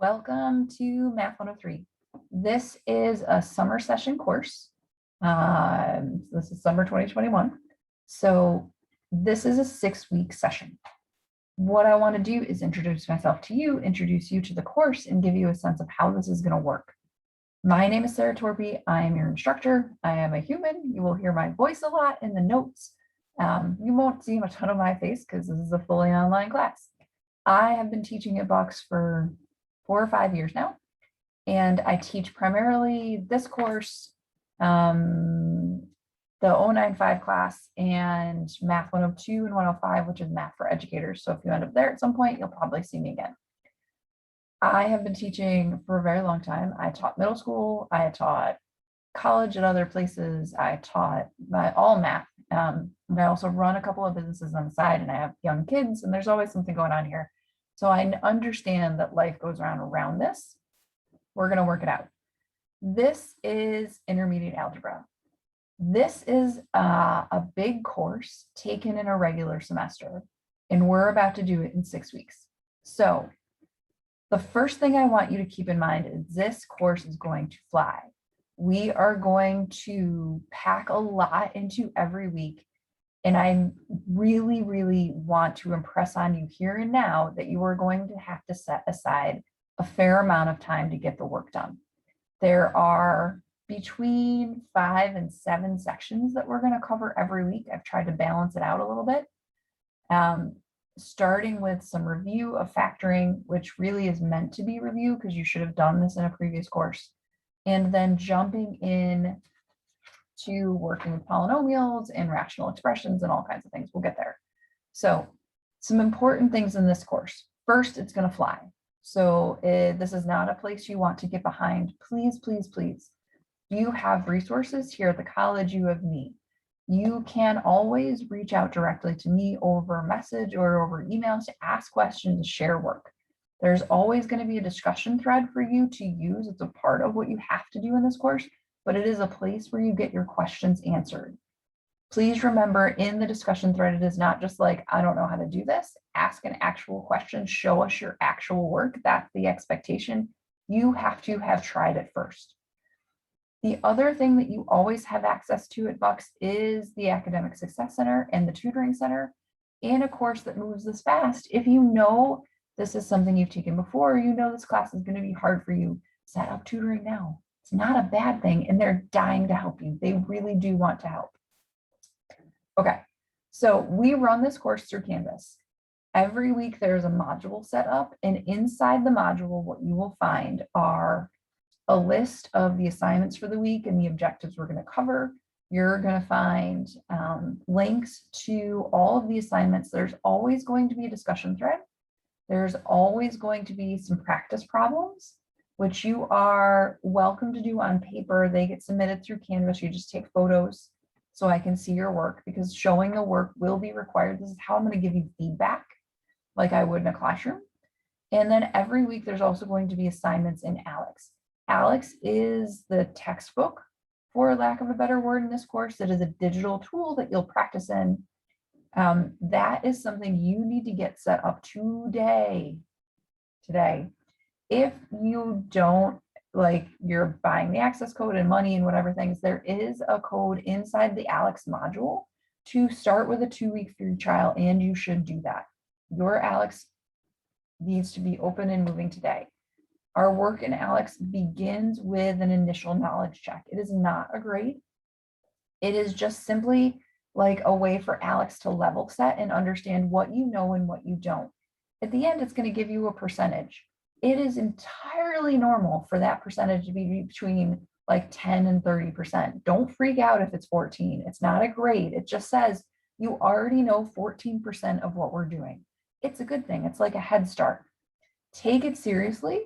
Welcome to Math 103. This is a summer session course. This is summer 2021. So this is a 6-week session. What I want to do is introduce myself to you, introduce you to the course, and give you a sense of how this is going to work. My name is Sarah Torpy. I am your instructor. I am a human. You will hear my voice a lot in the notes. You won't see a ton of my face because this is a fully online class. I have been teaching at Bucks for 4 or 5 years now, and I teach primarily this course, the 095 class, and Math 102 and 105, which is math for educators. So if you end up there at some point, you'll probably see me again. I have been teaching for a very long time. I taught middle school, I taught college at other places, I taught all math. And I also run a couple of businesses on the side, and I have young kids, and there's always something going on here. So I understand that life goes around this. We're going to work it out. This is intermediate algebra. This is a big course taken in a regular semester, and we're about to do it in 6 weeks. So the first thing I want you to keep in mind is this course is going to fly. We are going to pack a lot into every week. And I really, really want to impress on you here and now that you are going to have to set aside a fair amount of time to get the work done. There are between 5 and 7 sections that we're going to cover every week. I've tried to balance it out a little bit. Starting with some review of factoring, which really is meant to be review because you should have done this in a previous course. And then jumping in to working with polynomials and rational expressions and all kinds of things. We'll get there. So some important things in this course. First, it's going to fly. So this is not a place you want to get behind. Please, please, please. You have resources here at the college. You have me. You can always reach out directly to me over message or over emails to ask questions, share work. There's always going to be a discussion thread for you to use. It's a part of what you have to do in this course, but it is a place where you get your questions answered. Please remember, in the discussion thread, it is not just like, I don't know how to do this. Ask an actual question, show us your actual work. That's the expectation. You have to have tried it first. The other thing that you always have access to at Bucks is the Academic Success Center and the Tutoring Center in a course that moves this fast. If you know this is something you've taken before, you know this class is going to be hard for you, set up tutoring now. It's not a bad thing, and they're dying to help you. They really do want to help. Okay, so we run this course through Canvas. Every week there's a module set up, and inside the module, what you will find are a list of the assignments for the week and the objectives we're going to cover. You're going to find links to all of the assignments. There's always going to be a discussion thread. There's always going to be some practice problems, which you are welcome to do on paper. They get submitted through Canvas. You just take photos so I can see your work, because showing the work will be required. This is how I'm going to give you feedback like I would in a classroom. And then every week there's also going to be assignments in Alex. Alex is the textbook, for lack of a better word, in this course. It is a digital tool that you'll practice in. That is something you need to get set up today. If you don't, like, you're buying the access code and money and whatever things, there is a code inside the Alex module to start with a 2-week free trial, and you should do that. Your Alex needs to be open and moving today. Our work in Alex begins with an initial knowledge check. It is not a grade. It is just simply like a way for Alex to level set and understand what you know and what you don't. At the end, it's going to give you a percentage. It is entirely normal for that percentage to be between like 10 and 30%. Don't freak out if it's 14. It's not a grade. It just says you already know 14% of what we're doing. It's a good thing. It's like a head start. Take it seriously,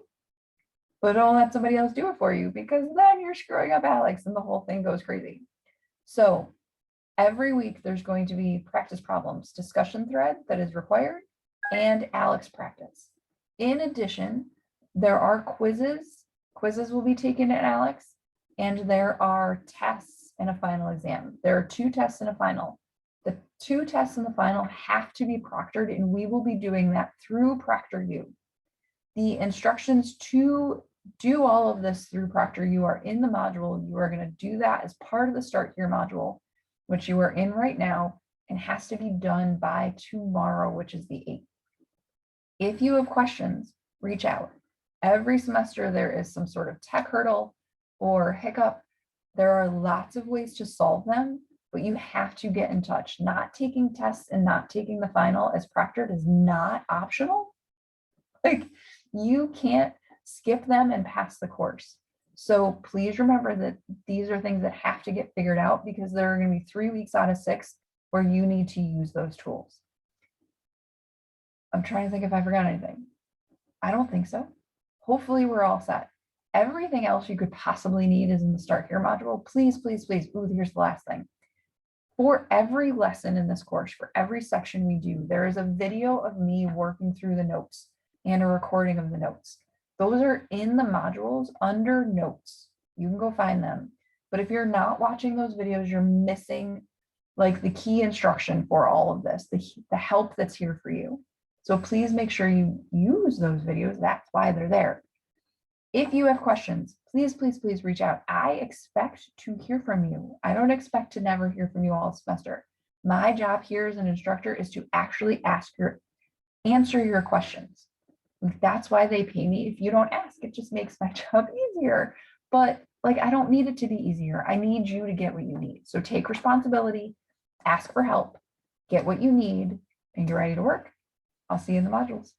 but don't let somebody else do it for you, because then you're screwing up Alex and the whole thing goes crazy. So every week there's going to be practice problems, discussion thread that is required, and Alex practice. In addition, there are quizzes. Quizzes will be taken at Alex, and there are tests and a final exam. There are 2 tests and a final. The 2 tests and the final have to be proctored, and we will be doing that through ProctorU. The instructions to do all of this through Proctor, you are in the module. You are going to do that as part of the Start Here module, which you are in right now, and has to be done by tomorrow, which is the 8th. If you have questions, reach out. Every semester there is some sort of tech hurdle or hiccup. There are lots of ways to solve them, but you have to get in touch. Not taking tests and not taking the final as proctored is not optional. Like, you can't skip them and pass the course. So please remember that these are things that have to get figured out, because there are going to be 3 weeks out of 6 where you need to use those tools. I'm trying to think if I forgot anything. I don't think so. Hopefully we're all set. Everything else you could possibly need is in the Start Here module. Please, please, please. Ooh, here's the last thing. For every lesson in this course, for every section we do, there is a video of me working through the notes and a recording of the notes. Those are in the modules under notes. You can go find them. But if you're not watching those videos, you're missing like the key instruction for all of this, the help that's here for you. So please make sure you use those videos. That's why they're there. If you have questions, please, please, please reach out. I expect to hear from you. I don't expect to never hear from you all semester. My job here as an instructor is to actually answer your questions. That's why they pay me. If you don't ask, it just makes my job easier. But like, I don't need it to be easier. I need you to get what you need. So take responsibility, ask for help, get what you need, and get ready to work. I'll see you in the modules.